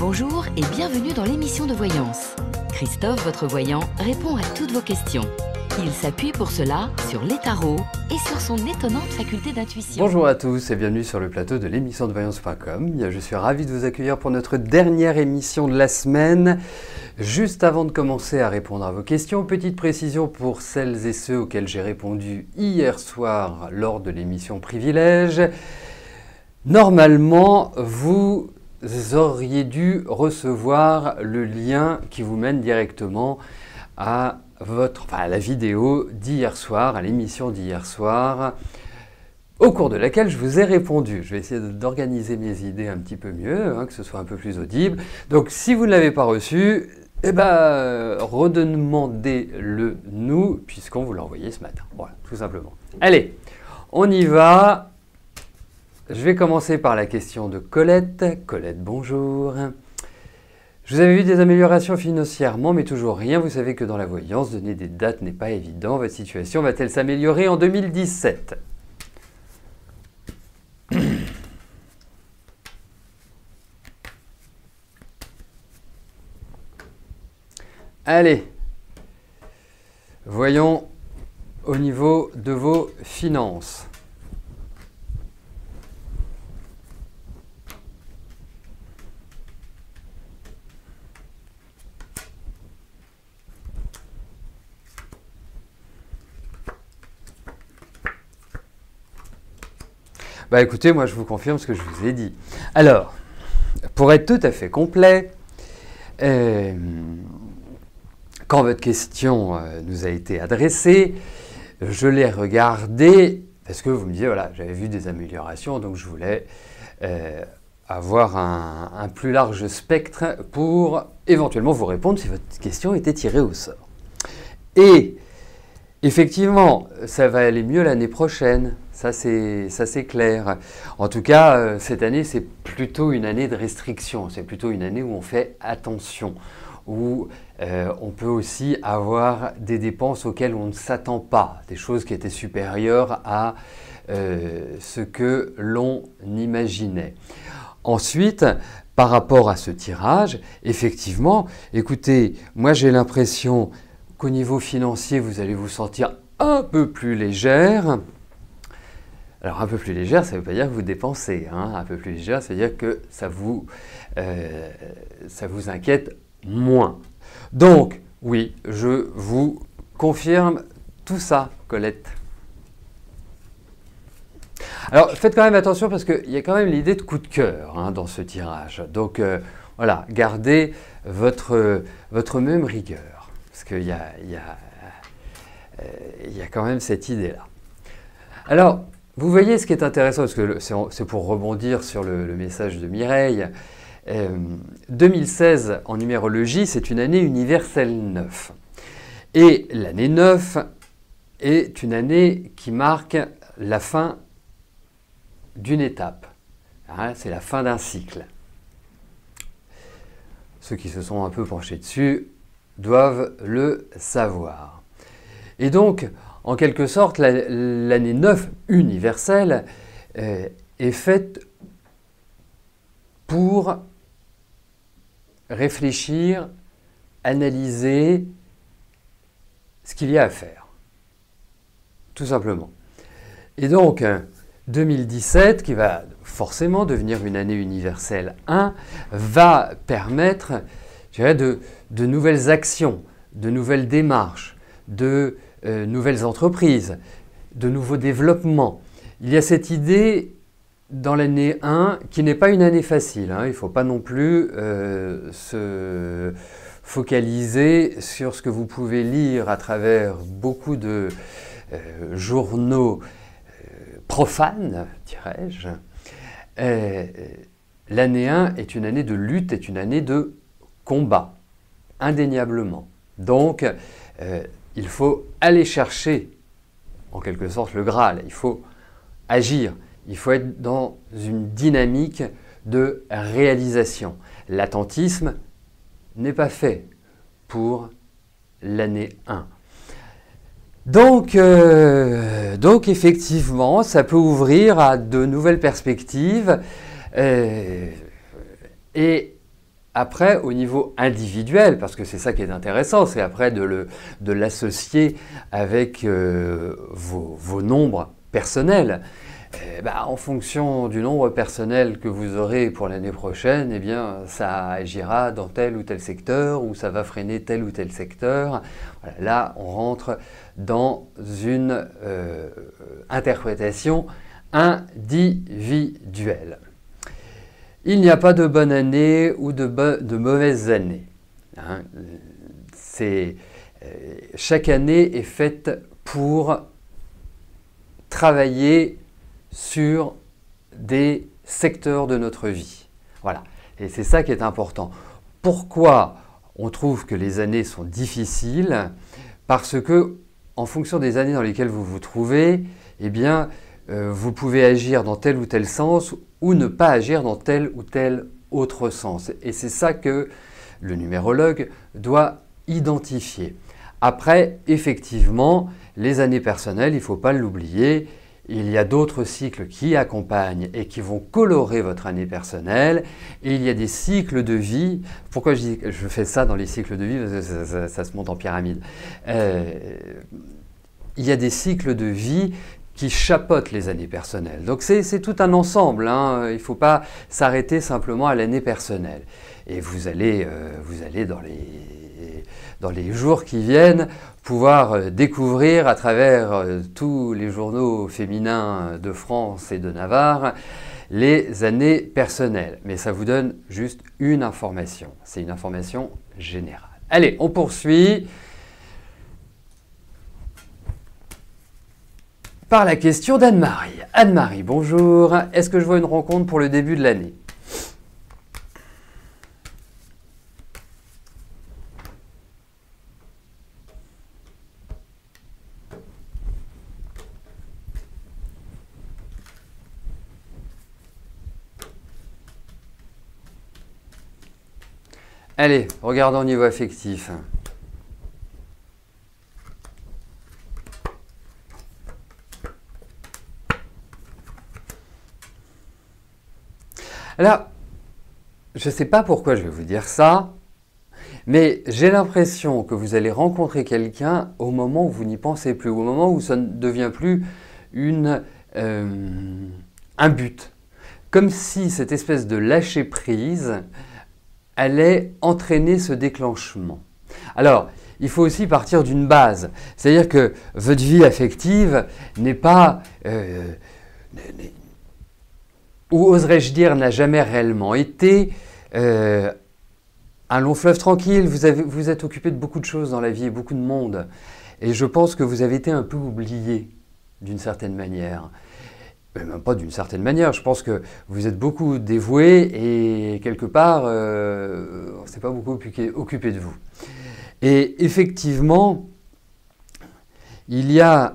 Bonjour et bienvenue dans l'émission de voyance. Christophe, votre voyant, répond à toutes vos questions. Il s'appuie pour cela sur les tarots et sur son étonnante faculté d'intuition. Bonjour à tous et bienvenue sur le plateau de l'émission de voyance.com. Je suis ravi de vous accueillir pour notre dernière émission de la semaine. Juste avant de commencer à répondre à vos questions, petite précision pour celles et ceux auxquels j'ai répondu hier soir lors de l'émission Privilège. Normalement, vous auriez dû recevoir le lien qui vous mène directement à la vidéo d'hier soir, à l'émission d'hier soir, au cours de laquelle je vous ai répondu. Je vais essayer d'organiser mes idées un petit peu mieux, que ce soit un peu plus audible. Donc si vous ne l'avez pas reçu, redemandez-le nous, puisqu'on vous l'a envoyé ce matin. Voilà, tout simplement. Allez, on y va. Je vais commencer par la question de Colette. Colette, bonjour. Je vous avais vu des améliorations financièrement, mais toujours rien. Vous savez que dans la voyance, donner des dates n'est pas évident. Votre situation va-t-elle s'améliorer en 2017 ? Allez, voyons au niveau de vos finances. Bah écoutez, moi je vous confirme ce que je vous ai dit. Alors, pour être tout à fait complet, quand votre question nous a été adressée, je l'ai regardée parce que vous me disiez, voilà, j'avais vu des améliorations, donc je voulais avoir un plus large spectre pour éventuellement vous répondre si votre question était tirée au sort. Et effectivement, ça va aller mieux l'année prochaine, ça c'est clair. En tout cas, cette année, c'est plutôt une année de restriction, c'est plutôt une année où on fait attention, où on peut aussi avoir des dépenses auxquelles on ne s'attend pas, des choses qui étaient supérieures à ce que l'on imaginait. Ensuite, par rapport à ce tirage, effectivement, écoutez, moi j'ai l'impression qu'au niveau financier, vous allez vous sentir un peu plus légère. Alors un peu plus légère, ça ne veut pas dire que vous dépensez. Un peu plus légère, ça veut dire que ça vous inquiète moins. Donc, oui, je vous confirme tout ça, Colette. Alors, faites quand même attention parce qu'il y a quand même l'idée de coup de cœur dans ce tirage. Donc, voilà, gardez votre même rigueur. Parce qu'il y a quand même cette idée-là. Alors, vous voyez ce qui est intéressant, parce que c'est pour rebondir sur le message de Mireille. 2016 en numérologie, c'est une année universelle 9. Et l'année 9 est une année qui marque la fin d'une étape. C'est la fin d'un cycle. Ceux qui se sont un peu penchés dessus doivent le savoir. Et donc, en quelque sorte, l'année 9 universelle est faite pour réfléchir, analyser ce qu'il y a à faire. Tout simplement. Et donc, 2017, qui va forcément devenir une année universelle 1, va permettre, je dirais, de nouvelles actions, de nouvelles démarches, de nouvelles entreprises, de nouveaux développements. Il y a cette idée dans l'année 1 qui n'est pas une année facile. Il ne faut pas non plus se focaliser sur ce que vous pouvez lire à travers beaucoup de journaux profanes, dirais-je. L'année 1 est une année de lutte, est une année de combat, indéniablement. Donc, il faut aller chercher, en quelque sorte, le Graal. Il faut agir. Il faut être dans une dynamique de réalisation. L'attentisme n'est pas fait pour l'année 1. Donc effectivement, ça peut ouvrir à de nouvelles perspectives et après, au niveau individuel, parce que c'est ça qui est intéressant, c'est après de l'associer avec vos nombres personnels. En fonction du nombre personnel que vous aurez pour l'année prochaine, eh bien, ça agira dans tel ou tel secteur, ou ça va freiner tel ou tel secteur. Voilà, là, on rentre dans une interprétation individuelle. Il n'y a pas de bonne année ou de mauvaise année. Hein. Chaque année est faite pour travailler sur des secteurs de notre vie. Voilà. Et c'est ça qui est important. Pourquoi on trouve que les années sont difficiles? Parce que, en fonction des années dans lesquelles vous vous trouvez, eh bien, vous pouvez agir dans tel ou tel sens ou ne pas agir dans tel ou tel autre sens. Et c'est ça que le numérologue doit identifier. Après, effectivement, les années personnelles, il ne faut pas l'oublier, il y a d'autres cycles qui accompagnent et qui vont colorer votre année personnelle. Et il y a des cycles de vie. Pourquoi je fais ça dans les cycles de vie? Parce que ça se monte en pyramide. Il y a des cycles de vie qui chapeautent les années personnelles. Donc c'est tout un ensemble. Hein. Il ne faut pas s'arrêter simplement à l'année personnelle. Et vous allez dans les jours qui viennent pouvoir découvrir à travers tous les journaux féminins de France et de Navarre les années personnelles. Mais ça vous donne juste une information. C'est une information générale. Allez, on poursuit par la question d'Anne-Marie. Anne-Marie, bonjour. Est-ce que je vois une rencontre pour le début de l'année? Allez, regardons au niveau affectif. Alors, je ne sais pas pourquoi je vais vous dire ça, mais j'ai l'impression que vous allez rencontrer quelqu'un au moment où vous n'y pensez plus, au moment où ça ne devient plus un but. Comme si cette espèce de lâcher-prise allait entraîner ce déclenchement. Alors, il faut aussi partir d'une base. C'est-à-dire que votre vie affective n'est pas, ou oserais-je dire, n'a jamais réellement été un long fleuve tranquille. Vous êtes occupé de beaucoup de choses dans la vie, beaucoup de monde. Et je pense que vous avez été un peu oublié d'une certaine manière. Même pas d'une certaine manière, je pense que vous êtes beaucoup dévoué et quelque part, on ne s'est pas beaucoup occupé de vous. Et effectivement, il y a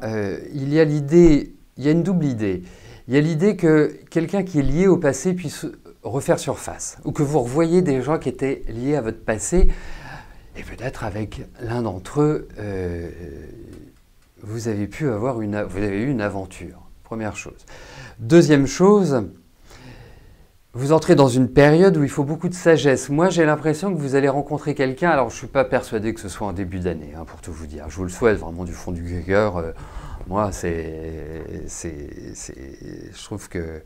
l'idée, il y a une double idée. Il y a l'idée que quelqu'un qui est lié au passé puisse refaire surface, ou que vous revoyez des gens qui étaient liés à votre passé, et peut-être avec l'un d'entre eux, vous avez eu une aventure. Première chose. Deuxième chose, vous entrez dans une période où il faut beaucoup de sagesse. Moi, j'ai l'impression que vous allez rencontrer quelqu'un, alors je ne suis pas persuadé que ce soit en début d'année, hein, pour tout vous dire. Je vous le souhaite vraiment du fond du cœur. Moi, je trouve que,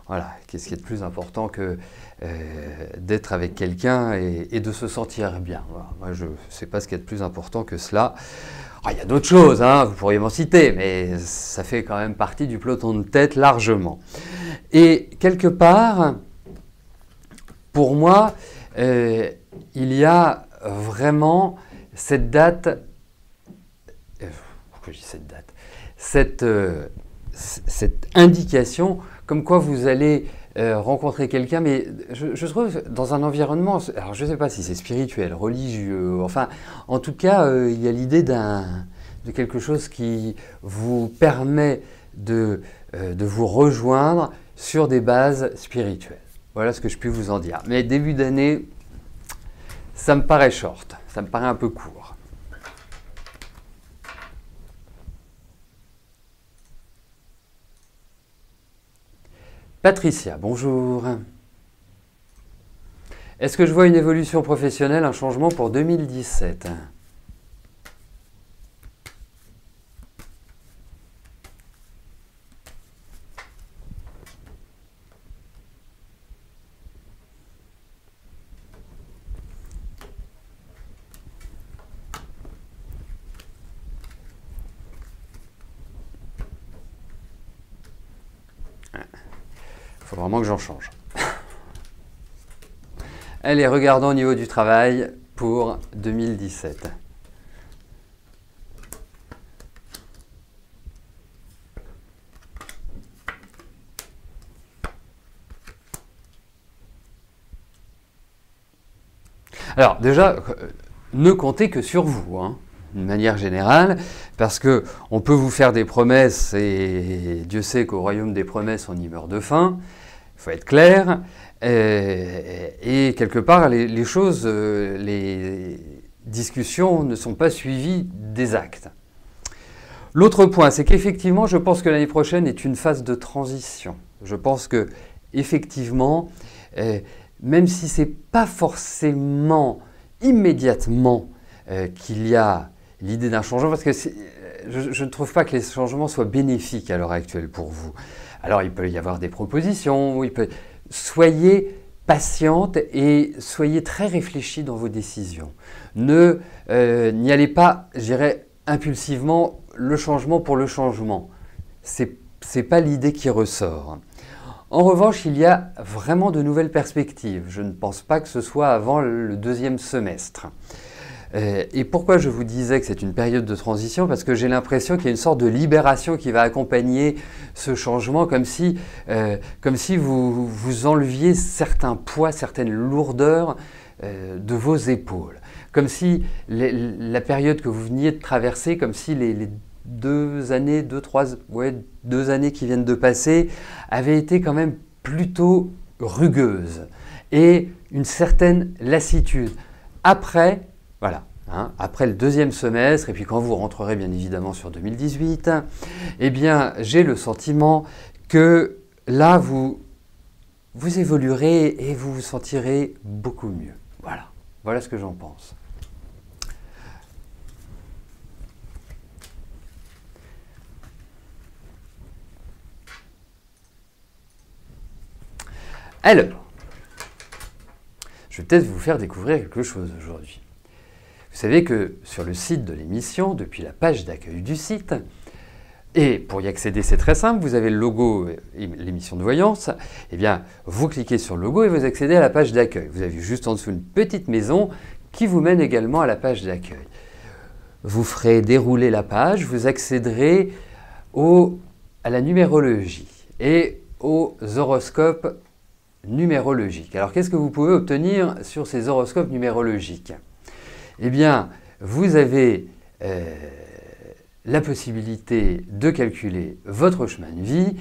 voilà, qu'est-ce qui est de plus important que d'être avec quelqu'un et de se sentir bien. Voilà. Moi, je ne sais pas ce qui est de plus important que cela. Il y a d'autres choses, hein, vous pourriez m'en citer, mais ça fait quand même partie du peloton de tête largement. Et quelque part, pour moi, il y a vraiment cette date, pourquoi je dis cette date, cette indication comme quoi vous allez rencontrer quelqu'un, mais je trouve dans un environnement, alors je ne sais pas si c'est spirituel, religieux, enfin, en tout cas, il y a l'idée de quelque chose qui vous permet de vous rejoindre sur des bases spirituelles. Voilà ce que je puis vous en dire. Mais début d'année, ça me paraît short, ça me paraît un peu court. Patricia, bonjour. Est-ce que je vois une évolution professionnelle, un changement pour 2017? Il faut vraiment que j'en change. Allez, regardons au niveau du travail pour 2017. Alors déjà, ne comptez que sur vous, hein, d'une manière générale, parce que on peut vous faire des promesses et Dieu sait qu'au royaume des promesses, on y meurt de faim. Il faut être clair. Et quelque part, les choses, les discussions ne sont pas suivies des actes. L'autre point, c'est qu'effectivement, je pense que l'année prochaine est une phase de transition. Je pense que, effectivement, même si ce n'est pas forcément immédiatement qu'il y a l'idée d'un changement, parce que je ne trouve pas que les changements soient bénéfiques à l'heure actuelle pour vous. Alors, il peut y avoir des propositions, soyez patiente et soyez très réfléchis dans vos décisions. N'y allez pas, je dirais, impulsivement, le changement pour le changement. Ce n'est pas l'idée qui ressort. En revanche, il y a vraiment de nouvelles perspectives. Je ne pense pas que ce soit avant le deuxième semestre. Et pourquoi je vous disais que c'est une période de transition? Parce que j'ai l'impression qu'il y a une sorte de libération qui va accompagner ce changement, comme si vous enleviez certains poids, certaines lourdeurs de vos épaules. Comme si la période que vous veniez de traverser, comme si les 2 années, 2 années qui viennent de passer, avaient été quand même plutôt rugueuses et une certaine lassitude. Après, voilà, hein, après le deuxième semestre, et puis quand vous rentrerez bien évidemment sur 2018, eh bien, j'ai le sentiment que là, vous évoluerez et vous vous sentirez beaucoup mieux. Voilà ce que j'en pense. Alors, je vais peut-être vous faire découvrir quelque chose aujourd'hui. Vous savez que sur le site de l'émission, depuis la page d'accueil du site, et pour y accéder, c'est très simple, vous avez le logo l'émission de voyance, eh bien, vous cliquez sur le logo et vous accédez à la page d'accueil. Vous avez juste en dessous une petite maison qui vous mène également à la page d'accueil. Vous ferez dérouler la page, vous accéderez à la numérologie et aux horoscopes numérologiques. Alors, qu'est-ce que vous pouvez obtenir sur ces horoscopes numérologiques? Eh bien, vous avez la possibilité de calculer votre chemin de vie.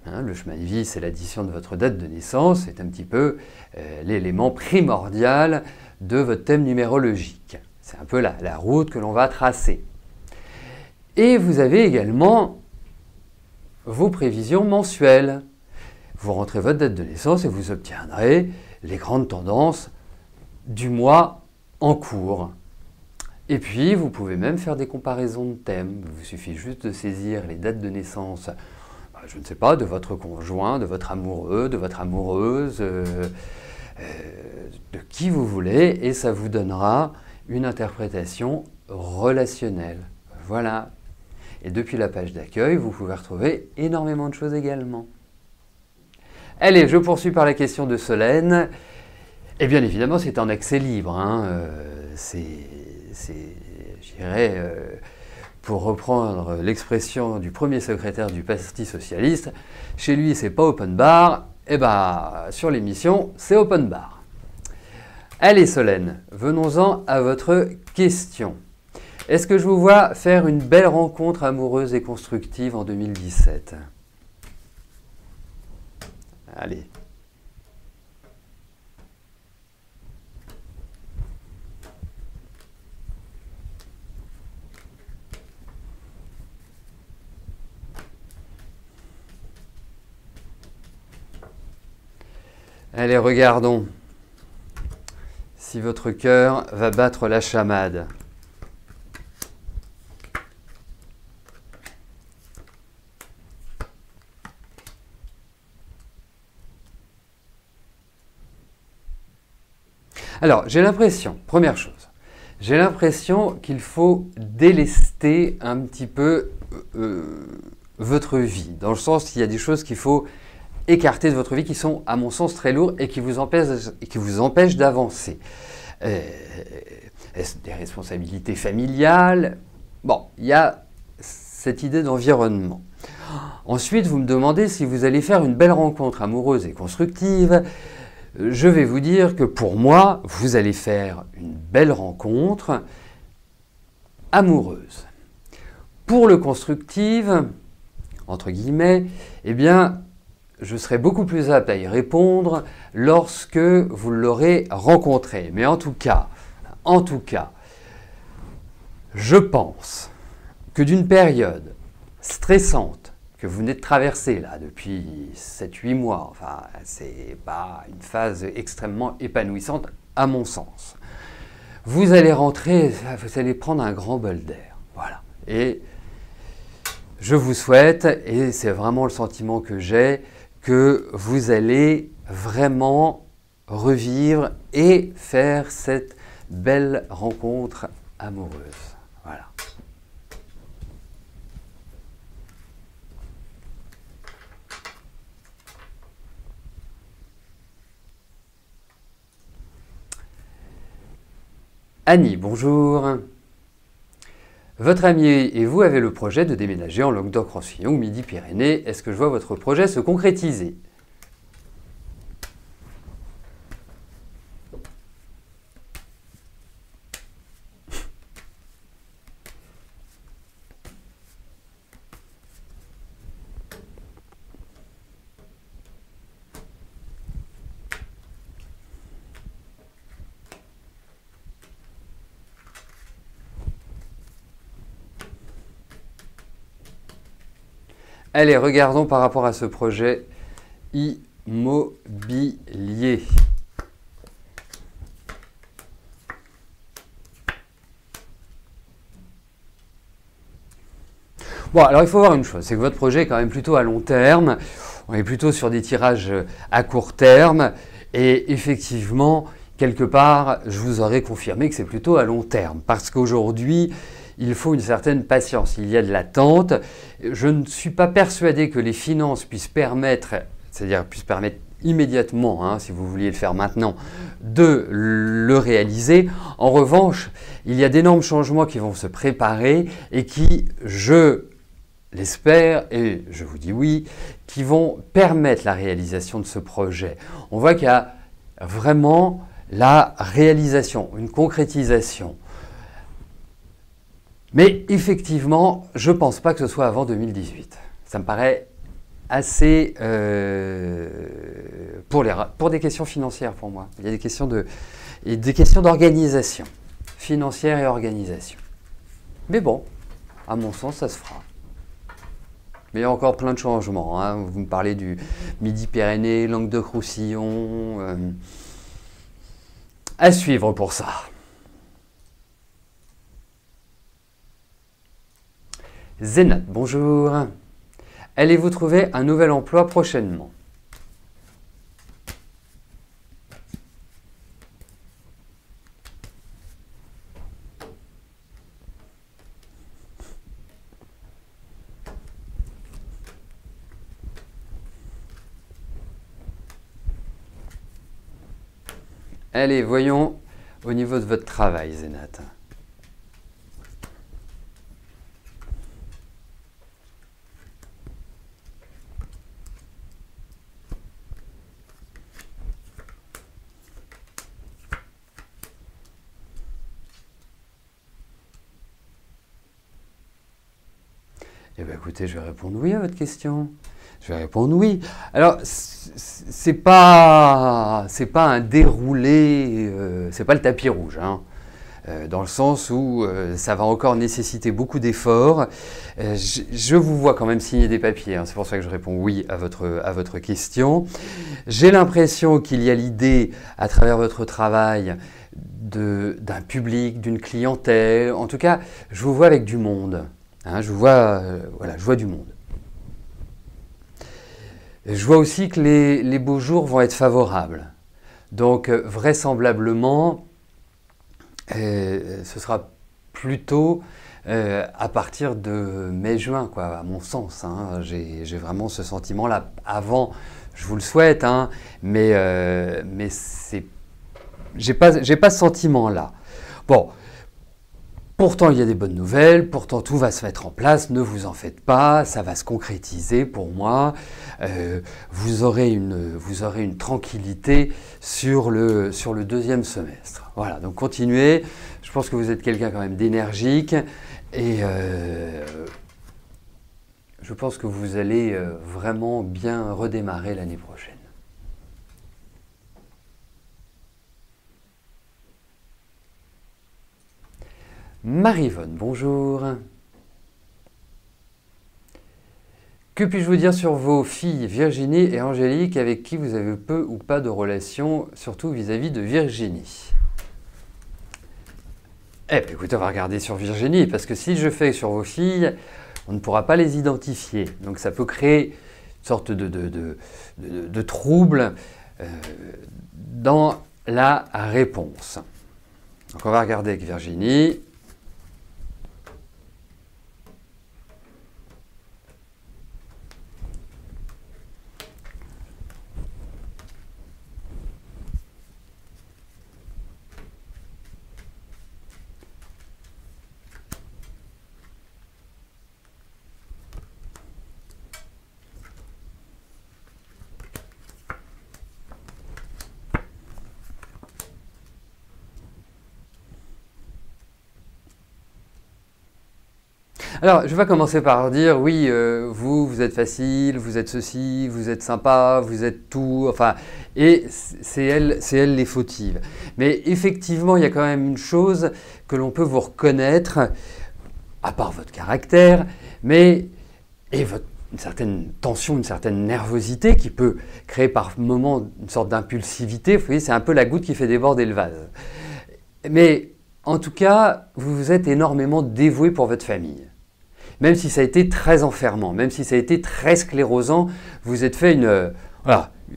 Hein, le chemin de vie, c'est l'addition de votre date de naissance, c'est un petit peu l'élément primordial de votre thème numérologique. C'est un peu la route que l'on va tracer. Et vous avez également vos prévisions mensuelles. Vous rentrez votre date de naissance et vous obtiendrez les grandes tendances du mois en cours. Et puis, vous pouvez même faire des comparaisons de thèmes. Il vous suffit juste de saisir les dates de naissance, je ne sais pas, de votre conjoint, de votre amoureux, de votre amoureuse, de qui vous voulez, et ça vous donnera une interprétation relationnelle. Voilà. Et depuis la page d'accueil, vous pouvez retrouver énormément de choses également. Allez, je poursuis par la question de Solène. Et bien évidemment, c'est en accès libre. Hein. Je dirais, pour reprendre l'expression du premier secrétaire du Parti socialiste, chez lui, c'est pas open bar. Et bien, sur l'émission, c'est open bar. Allez Solène, venons-en à votre question. Est-ce que je vous vois faire une belle rencontre amoureuse et constructive en 2017? Allez. Allez, regardons. si votre cœur va battre la chamade. Alors, j'ai l'impression, première chose, j'ai l'impression qu'il faut délester un petit peu votre vie, dans le sens qu'il y a des choses qu'il faut écarter de votre vie qui sont, à mon sens, très lourdes et qui vous empêchent d'avancer. Est-ce des responsabilités familiales? Bon, il y a cette idée d'environnement. Ensuite, vous me demandez si vous allez faire une belle rencontre amoureuse et constructive. Je vais vous dire que pour moi, vous allez faire une belle rencontre amoureuse. Pour le constructive, entre guillemets, eh bien, je serai beaucoup plus apte à y répondre lorsque vous l'aurez rencontré. Mais en tout cas, je pense que d'une période stressante que vous venez de traverser là depuis 7-8 mois, enfin, c'est pas une phase extrêmement épanouissante à mon sens. Vous allez rentrer, vous allez prendre un grand bol d'air. Voilà. Et je vous souhaite, et c'est vraiment le sentiment que j'ai, que vous allez vraiment revivre et faire cette belle rencontre amoureuse. Voilà. Annie, bonjour. Votre ami et vous avez le projet de déménager en Languedoc-Roussillon ou Midi-Pyrénées. Est-ce que je vois votre projet se concrétiser? Allez, regardons par rapport à ce projet immobilier. Bon, alors il faut voir une chose, c'est que votre projet est quand même plutôt à long terme. On est plutôt sur des tirages à court terme. Et effectivement, quelque part, je vous aurais confirmé que c'est plutôt à long terme. Parce qu'aujourd'hui, il faut une certaine patience, il y a de l'attente. Je ne suis pas persuadé que les finances puissent permettre, c'est-à-dire puissent permettre immédiatement, hein, si vous vouliez le faire maintenant, de le réaliser. En revanche, il y a d'énormes changements qui vont se préparer et qui, je l'espère, et je vous dis oui, qui vont permettre la réalisation de ce projet. On voit qu'il y a vraiment la réalisation, une concrétisation. Mais effectivement, je ne pense pas que ce soit avant 2018. Ça me paraît assez... pour des questions financières pour moi. Il y a des questions d'organisation, financière et organisation. Mais bon, à mon sens, ça se fera. Mais il y a encore plein de changements. Hein. Vous me parlez du Midi-Pyrénées, Languedoc-Roussillon. À suivre pour ça. Zénat, bonjour. Allez-vous trouver un nouvel emploi prochainement? Allez, voyons au niveau de votre travail, Zénat. Eh bien, écoutez, je vais répondre oui à votre question. Je vais répondre oui. Alors, c'est pas un déroulé, c'est pas le tapis rouge, hein, dans le sens où ça va encore nécessiter beaucoup d'efforts. Je vous vois quand même signer des papiers, hein, c'est pour ça que je réponds oui à votre question. J'ai l'impression qu'il y a l'idée, à travers votre travail, d'un public, d'une clientèle. En tout cas, je vous vois avec du monde. Hein, je vois du monde. Je vois aussi que les beaux jours vont être favorables. Donc, vraisemblablement, ce sera plutôt à partir de mai-juin, quoi, à mon sens. Hein. J'ai vraiment ce sentiment-là. Avant, je vous le souhaite, hein, mais j'ai pas ce sentiment-là. Bon, pourtant il y a des bonnes nouvelles, pourtant tout va se mettre en place, ne vous en faites pas, ça va se concrétiser pour moi. Vous aurez une tranquillité sur le deuxième semestre. Voilà, donc continuez. Je pense que vous êtes quelqu'un quand même d'énergique et je pense que vous allez vraiment bien redémarrer l'année prochaine. Marie-Vonne, bonjour. Que puis-je vous dire sur vos filles Virginie et Angélique avec qui vous avez peu ou pas de relation, surtout vis-à-vis de Virginie? Eh bien, écoutez, on va regarder sur Virginie, parce que si je fais sur vos filles, on ne pourra pas les identifier. Donc ça peut créer une sorte de trouble dans la réponse. Donc on va regarder avec Virginie. Alors, je vais commencer par dire, oui, vous êtes facile, vous êtes ceci, vous êtes sympa, vous êtes tout, enfin, et c'est elle les fautives. Mais effectivement, il y a quand même une chose que l'on peut vous reconnaître, à part votre caractère, et une certaine tension, une certaine nervosité qui peut créer par moments une sorte d'impulsivité. Vous voyez, c'est un peu la goutte qui fait déborder le vase. Mais en tout cas, vous vous êtes énormément dévoué pour votre famille. Même si ça a été très enfermant, même si ça a été très sclérosant, vous êtes fait une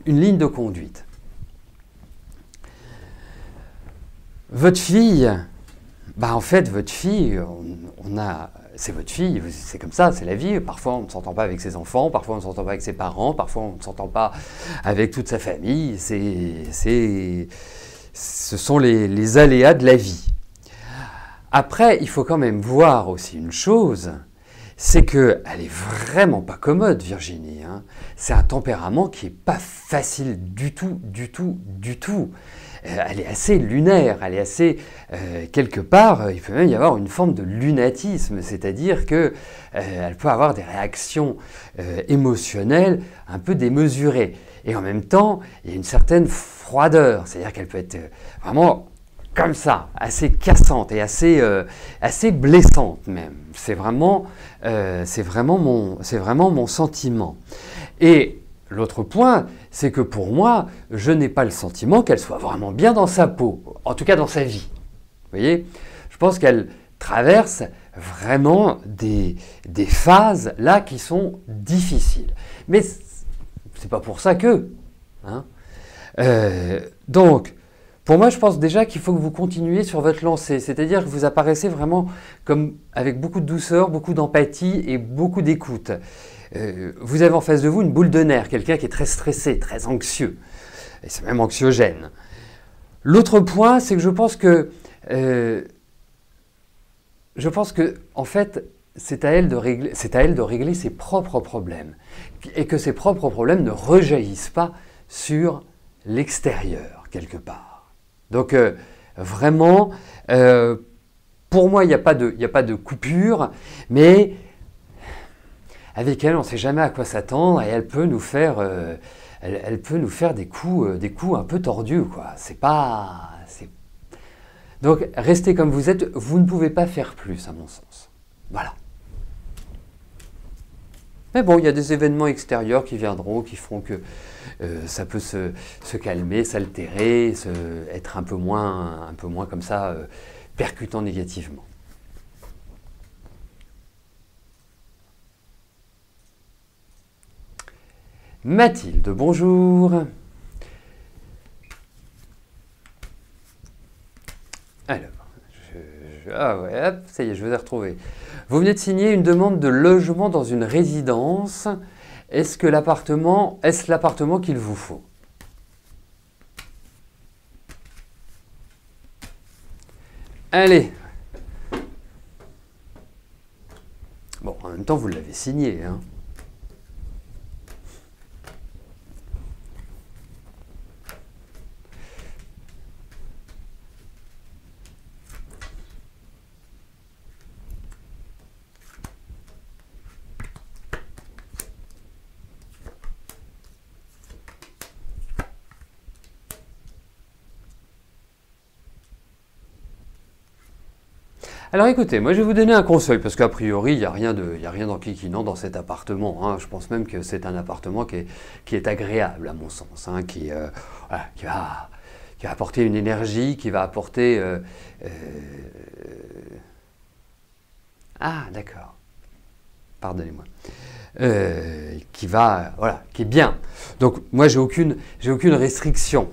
ligne de conduite. Votre fille, en fait, votre fille, c'est votre fille, c'est comme ça, c'est la vie. Parfois, on ne s'entend pas avec ses enfants, parfois, on ne s'entend pas avec ses parents, parfois, on ne s'entend pas avec toute sa famille. Ce sont les aléas de la vie. Après, il faut quand même voir aussi une chose, c'est qu'elle n'est vraiment pas commode, Virginie. Hein. C'est un tempérament qui n'est pas facile du tout, du tout, du tout. Elle est assez lunaire, elle est assez, quelque part, il peut même y avoir une forme de lunatisme, c'est-à-dire qu'elle peut avoir des réactions émotionnelles un peu démesurées. Et en même temps, il y a une certaine froideur, c'est-à-dire qu'elle peut être vraiment comme ça, assez cassante et assez blessante même. C'est vraiment mon sentiment. Et l'autre point, c'est que pour moi, je n'ai pas le sentiment qu'elle soit vraiment bien dans sa peau, en tout cas dans sa vie. Vous voyez, je pense qu'elle traverse vraiment des phases là qui sont difficiles. Mais c'est pas pour ça que. Hein. Donc, pour moi, je pense déjà qu'il faut que vous continuiez sur votre lancée, c'est-à-dire que vous apparaissez vraiment comme avec beaucoup de douceur, beaucoup d'empathie et beaucoup d'écoute. Vous avez en face de vous une boule de nerfs, quelqu'un qui est très stressé, très anxieux, et c'est même anxiogène. L'autre point, c'est que je pense que en fait, c'est à elle de régler ses propres problèmes, et que ses propres problèmes ne rejaillissent pas sur l'extérieur, quelque part. Donc, vraiment, pour moi, il n'y a pas de coupure, mais avec elle, on ne sait jamais à quoi s'attendre et elle peut nous faire des coups un peu tordus, quoi. Donc, restez comme vous êtes, vous ne pouvez pas faire plus, à mon sens. Voilà. Mais bon, il y a des événements extérieurs qui viendront, qui feront que ça peut se calmer, s'altérer, être un peu moins comme ça, percutant négativement. Mathilde, bonjour. Alors, ah ouais, hop, ça y est, je vous ai retrouvé. Vous venez de signer une demande de logement dans une résidence. Est-ce l'appartement qu'il vous faut? Allez. Bon, en même temps, vous l'avez signé, hein. Alors écoutez, moi je vais vous donner un conseil, parce qu'a priori, il n'y a rien d'enquiquinant dans cet appartement, hein. Je pense même que c'est un appartement qui est agréable, à mon sens, hein, voilà, qui va apporter une énergie, qui va apporter... Ah, d'accord. Pardonnez-moi. Qui est bien. Donc moi j'ai aucune restriction.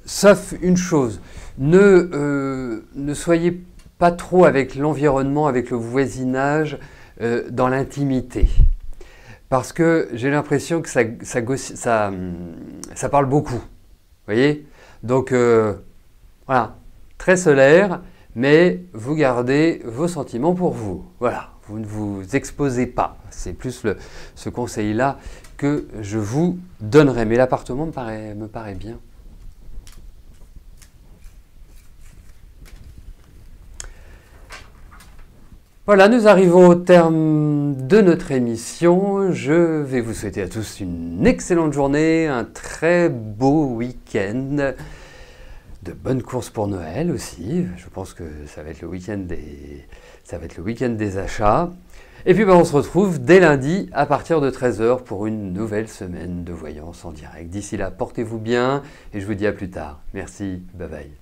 Sauf une chose, ne soyez pas trop avec l'environnement, avec le voisinage, dans l'intimité. Parce que j'ai l'impression que ça parle beaucoup. Vous voyez? Donc, voilà, très solaire, mais vous gardez vos sentiments pour vous. Voilà, vous ne vous exposez pas. C'est plus ce conseil-là que je vous donnerai. Mais l'appartement me paraît bien. Voilà, nous arrivons au terme de notre émission. Je vais vous souhaiter à tous une excellente journée, un très beau week-end, de bonnes courses pour Noël aussi. Je pense que ça va être le week-end des achats. Et puis on se retrouve dès lundi à partir de 13 h pour une nouvelle semaine de voyance en direct. D'ici là, portez-vous bien et je vous dis à plus tard. Merci, bye bye.